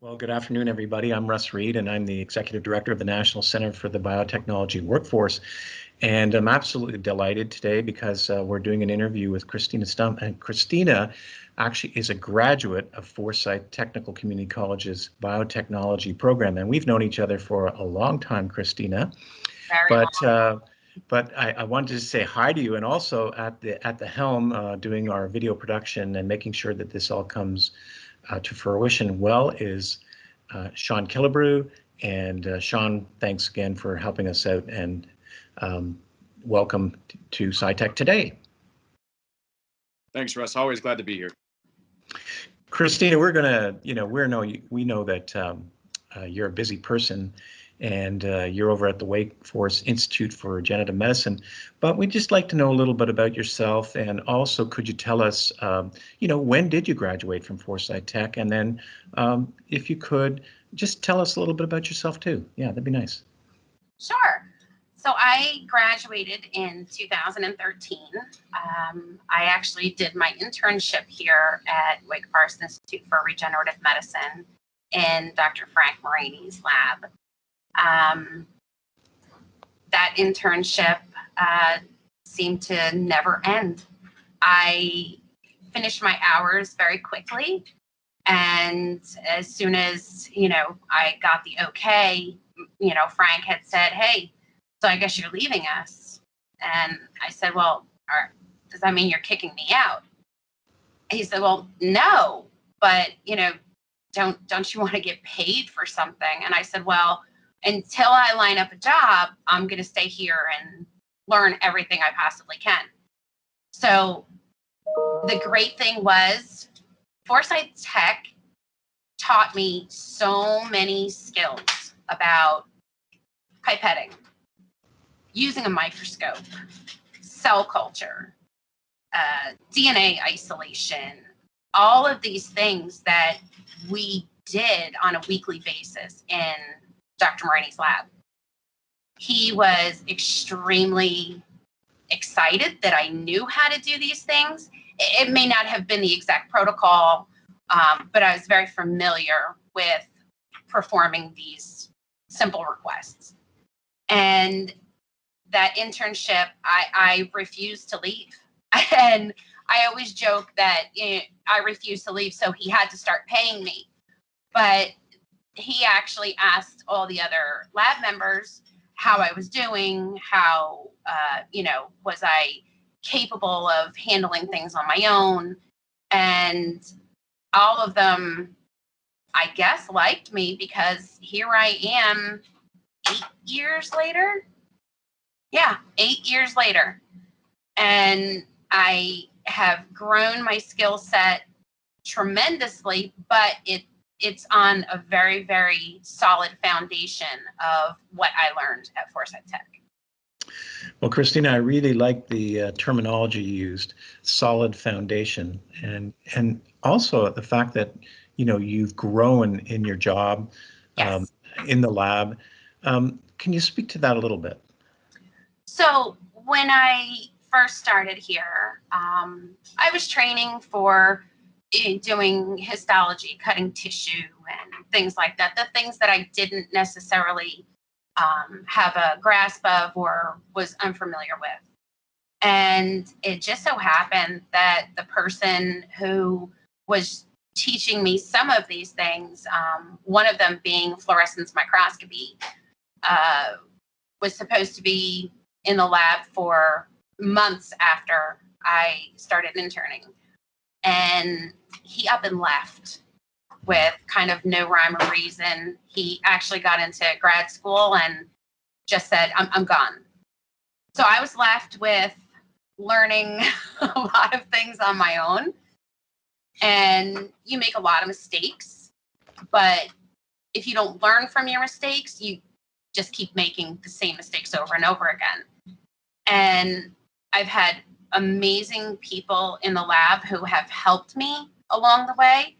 Well, good afternoon, everybody. I'm Russ Reed, and I'm the Executive Director of the National Center for the Biotechnology Workforce. And I'm absolutely delighted today because we're doing an interview with Kristina Stumpf. And Kristina actually is a graduate of Forsyth Technical Community College's biotechnology program. And we've known each other for a long time, Kristina. But I wanted to say hi to you, and also at the helm doing our video production and making sure that this all comes to fruition well is Sean Killebrew. And Sean, thanks again for helping us out, and welcome to SciTech Today. Thanks, Russ. Always glad to be here. Kristina, we know that you're a busy person, and you're over at the Wake Forest Institute for Regenerative Medicine. But we'd just like to know a little bit about yourself, and also could you tell us, when did you graduate from Forsyth Tech? And then if you could, just tell us a little bit about yourself too. Yeah, that'd be nice. Sure. So I graduated in 2013. I actually did my internship here at Wake Forest Institute for Regenerative Medicine in Dr. Frank Morini's lab. That internship seemed to never end. I finished my hours very quickly, and as soon as I got the okay, Frank had said, "Hey, so I guess you're leaving us." And I said, "Well, does that mean you're kicking me out?" He said, "Well, no, but don't you want to get paid for something?" And I said, "Well, until I line up a job, I'm going to stay here and learn everything I possibly can." So the great thing was Forsyth Tech taught me so many skills about pipetting, using a microscope, cell culture, DNA isolation, all of these things that we did on a weekly basis in Dr. Morini's lab. He was extremely excited that I knew how to do these things. It may not have been the exact protocol, but I was very familiar with performing these simple requests. And that internship, I refused to leave. And I always joke that I refused to leave, so he had to start paying me. But he actually asked all the other lab members how I was doing, how, was I capable of handling things on my own. And all of them, I guess, liked me, because here I am 8 years later. Yeah, 8 years later. And I have grown my skill set tremendously, but it's on a very, very solid foundation of what I learned at Forsyth Tech. Well, Kristina, I really like the terminology you used, solid foundation, and also the fact that you've grown in your job, Yes. In the lab. Can you speak to that a little bit? So when I first started here, I was training for doing histology, cutting tissue, and things like that. The things that I didn't necessarily have a grasp of or was unfamiliar with. And it just so happened that the person who was teaching me some of these things, one of them being fluorescence microscopy, was supposed to be in the lab for months after I started interning. And he up and left with kind of no rhyme or reason. He actually got into grad school and just said, I'm gone. So I was left with learning a lot of things on my own. And you make a lot of mistakes, but if you don't learn from your mistakes, you just keep making the same mistakes over and over again. And I've had amazing people in the lab who have helped me along the way,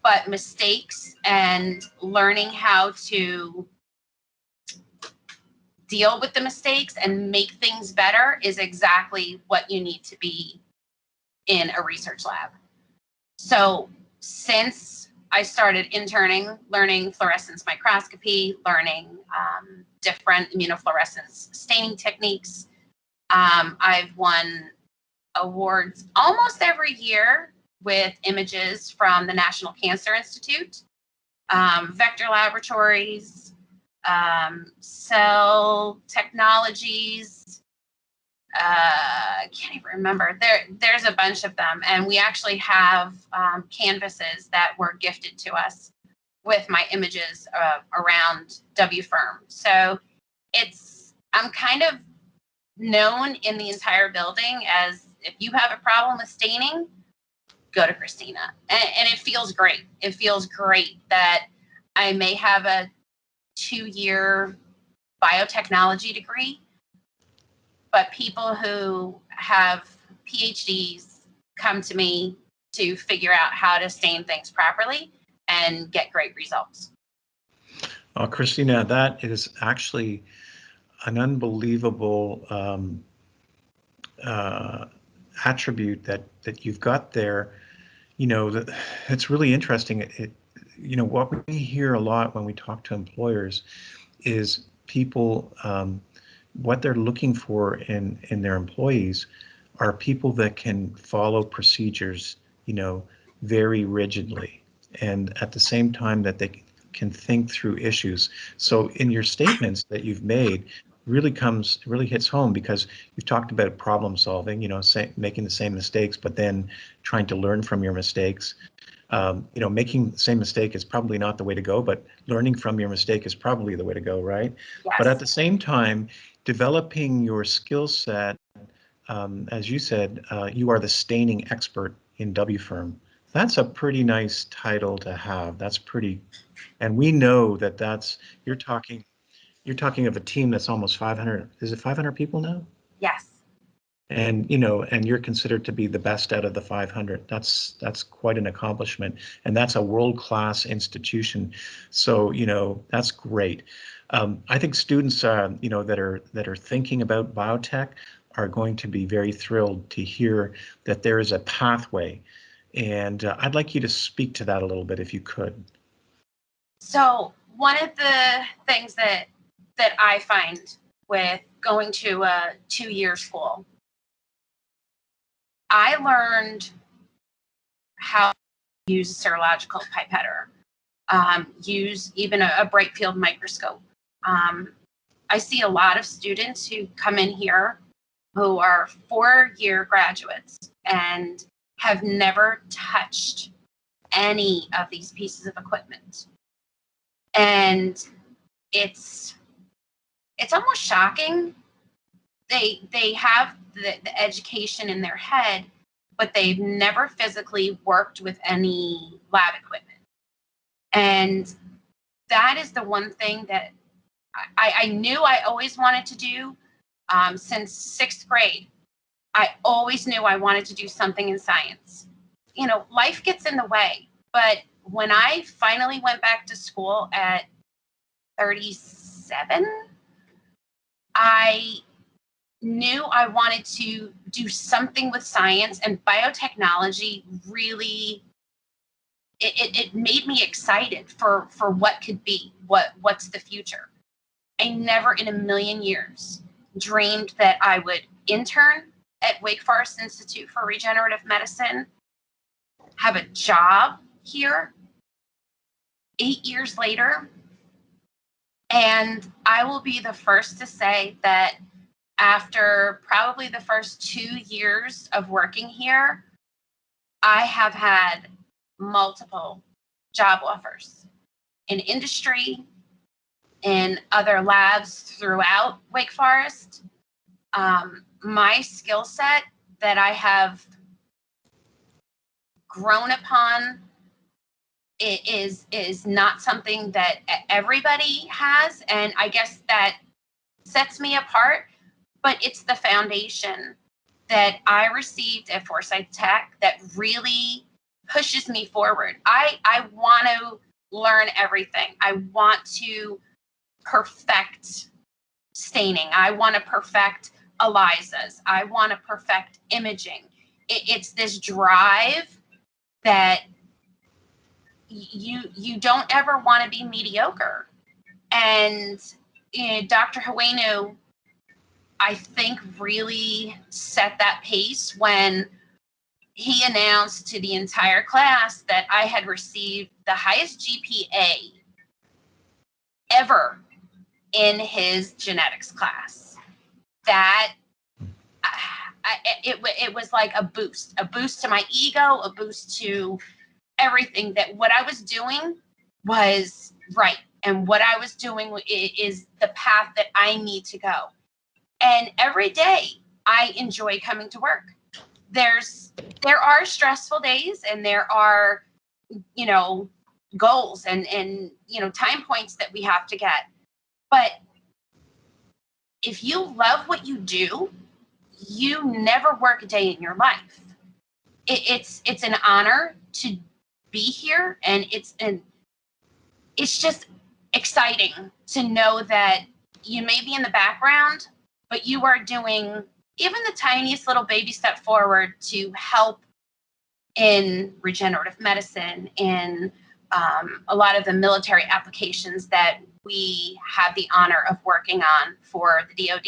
but mistakes and learning how to deal with the mistakes and make things better is exactly what you need to be in a research lab. So since I started interning, learning fluorescence microscopy, learning different immunofluorescence staining techniques. I've won awards almost every year with images from the National Cancer Institute, Vector Laboratories, Cell Technologies. I can't even remember. There's a bunch of them, and we actually have canvases that were gifted to us with my images around WFIRM. So I'm kind of known in the entire building as, if you have a problem with staining, go to Kristina. And it feels great. It feels great that I may have a 2-year biotechnology degree, but people who have PhDs come to me to figure out how to stain things properly and get great results. Kristina, that is actually an unbelievable attribute that you've got there. You know, it's really interesting. You know, what we hear a lot when we talk to employers is people, what they're looking for in their employees are people that can follow procedures, you know, very rigidly, and at the same time that they can think through issues. So in your statements that you've made, really hits home, because you've talked about problem solving, you know, making the same mistakes, but then trying to learn from your mistakes. You know, making the same mistake is probably not the way to go, but learning from your mistake is probably the way to go, right? Yes. But at the same time, developing your skill set, as you said, you are the staining expert in WFIRM. That's a pretty nice title to have. That's pretty, and we know that you're talking of a team that's almost 500. Is it 500 people now? Yes. And, you know, and you're considered to be the best out of the 500. That's quite an accomplishment, and that's a world-class institution. So, you know, that's great. I think students, you know, that are thinking about biotech are going to be very thrilled to hear that there is a pathway, and I'd like you to speak to that a little bit, if you could. So one of the things that I find with going to a 2-year school, I learned how to use a serological pipetter, use even a bright field microscope. I see a lot of students who come in here who are 4-year graduates and have never touched any of these pieces of equipment. And it's almost shocking. They have the education in their head, but they've never physically worked with any lab equipment. And that is the one thing that I knew I always wanted to do since 6th grade. I always knew I wanted to do something in science. You know, life gets in the way. But when I finally went back to school at 37, I knew I wanted to do something with science, and biotechnology really, it made me excited for what could be, what's the future. I never in a million years dreamed that I would intern at Wake Forest Institute for Regenerative Medicine, have a job here 8 years later. And I will be the first to say that after probably the first 2 years of working here, I have had multiple job offers in industry, in other labs throughout Wake Forest. My skill set that I have grown upon is not something that everybody has, and I guess that sets me apart, but it's the foundation that I received at Forsyth Tech that really pushes me forward. I want to learn everything. I want to perfect staining. I want to perfect ELISAs. I want to perfect imaging. It's this drive that, you don't ever want to be mediocre. And Dr. Huenu, I think, really set that pace when he announced to the entire class that I had received the highest GPA ever in his genetics class. That it was like a boost to my ego, a boost to everything, that what I was doing was right. And what I was doing is the path that I need to go. And every day I enjoy coming to work. There are stressful days, and there are, goals and time points that we have to get. But if you love what you do, you never work a day in your life. It's an honor to be here, and it's just exciting to know that you may be in the background, but you are doing even the tiniest little baby step forward to help in regenerative medicine, in a lot of the military applications that we have the honor of working on for the DoD.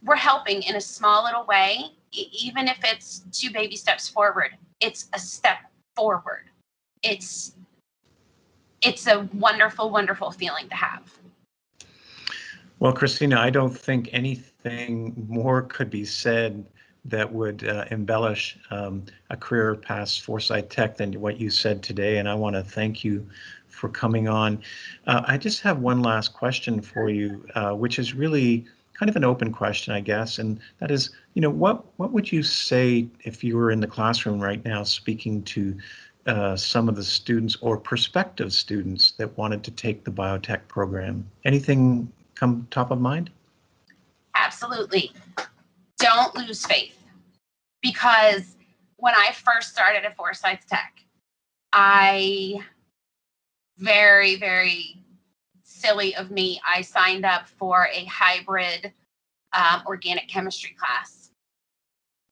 We're helping in a small little way, even if it's 2 baby steps forward. It's a step forward. It's a wonderful, wonderful feeling to have. Well, Kristina, I don't think anything more could be said that would embellish a career past Forsyth Tech than what you said today, and I want to thank you for coming on. I just have one last question for you, which is really kind of an open question, I guess, and that is, what would you say if you were in the classroom right now speaking to some of the students or prospective students that wanted to take the BioTech program? Anything come top of mind? Absolutely. Don't lose faith, because when I first started at Forsyth Tech, very, very silly of me, I signed up for a hybrid organic chemistry class.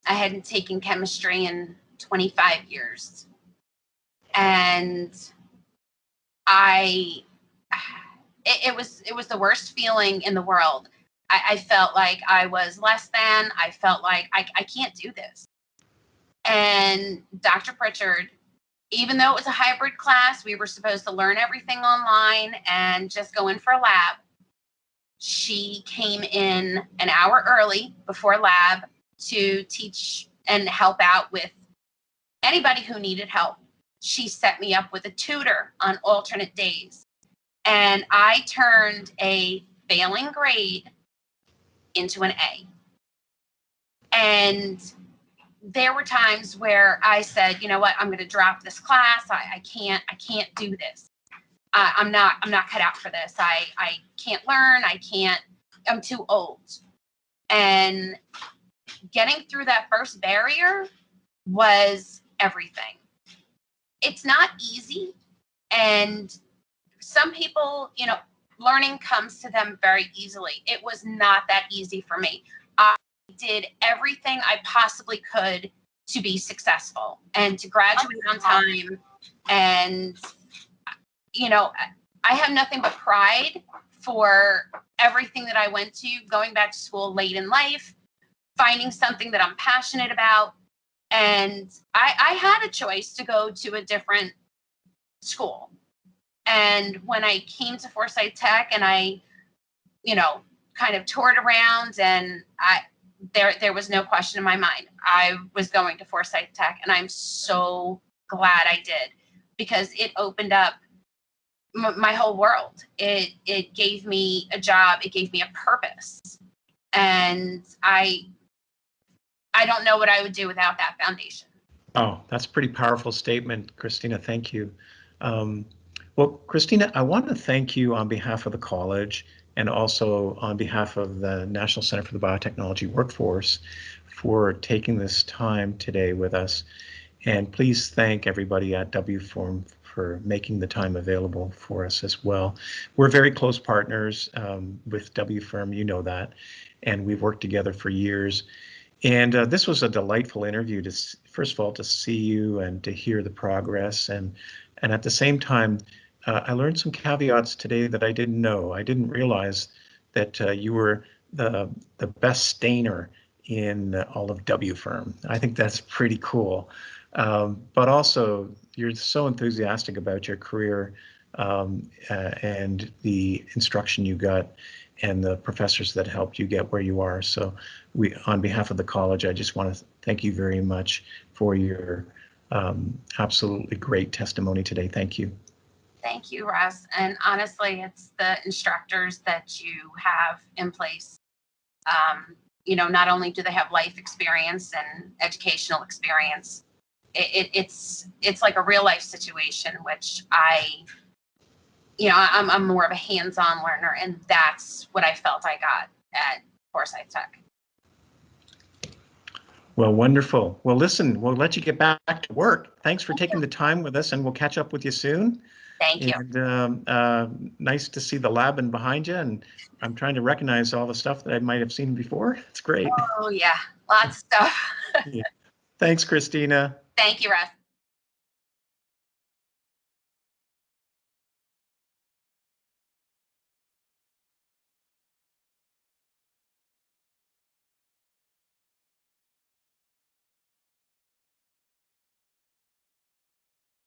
I hadn't taken chemistry in 25 years. And it was the worst feeling in the world. I felt like I was less than. I felt like I can't do this. And Dr. Pritchard, even though it was a hybrid class, we were supposed to learn everything online and just go in for a lab. She came in an hour early before lab to teach and help out with anybody who needed help. She set me up with a tutor on alternate days. And I turned a failing grade into an A. And there were times where I said, you know what, I'm going to drop this class. I can't do this. I'm not cut out for this. I can't learn. I'm too old. And getting through that first barrier was everything. It's not easy. And some people, learning comes to them very easily. It was not that easy for me. I did everything I possibly could to be successful and to graduate on time. And, I have nothing but pride for everything that I went to, going back to school late in life, finding something that I'm passionate about. And I had a choice to go to a different school. And when I came to Forsyth Tech and I, kind of toured around, and there was no question in my mind. I was going to Forsyth Tech, and I'm so glad I did, because it opened up my whole world. It gave me a job. It gave me a purpose. And I don't know what I would do without that foundation. Oh, that's a pretty powerful statement, Kristina. Thank you. Well, Kristina, I want to thank you on behalf of the college and also on behalf of the National Center for the Biotechnology Workforce for taking this time today with us. And please thank everybody at WFIRM for making the time available for us as well. We're very close partners with WFIRM, you know that, and we've worked together for years. And this was a delightful interview to, first of all, to see you and to hear the progress. And at the same time, I learned some caveats today that I didn't know. I didn't realize that you were the best stainer in all of WFIRM. I think that's pretty cool. But also, you're so enthusiastic about your career and the instruction you got and the professors that helped you get where you are. So we, on behalf of the college, I just want to thank you very much for your absolutely great testimony today. Thank you. Thank you, Russ. And honestly, it's the instructors that you have in place. You know, not only do they have life experience and educational experience, it's like a real life situation, which I'm more of a hands-on learner, and that's what I felt I got at Forsyth Tech. Well, wonderful. Well, listen, we'll let you get back to work. Thanks for taking the time with us, and we'll catch up with you soon. Thank you. And nice to see the lab in behind you. And I'm trying to recognize all the stuff that I might have seen before. It's great. Oh, yeah. Lots of stuff. Yeah. Thanks, Kristina. Thank you, Russ.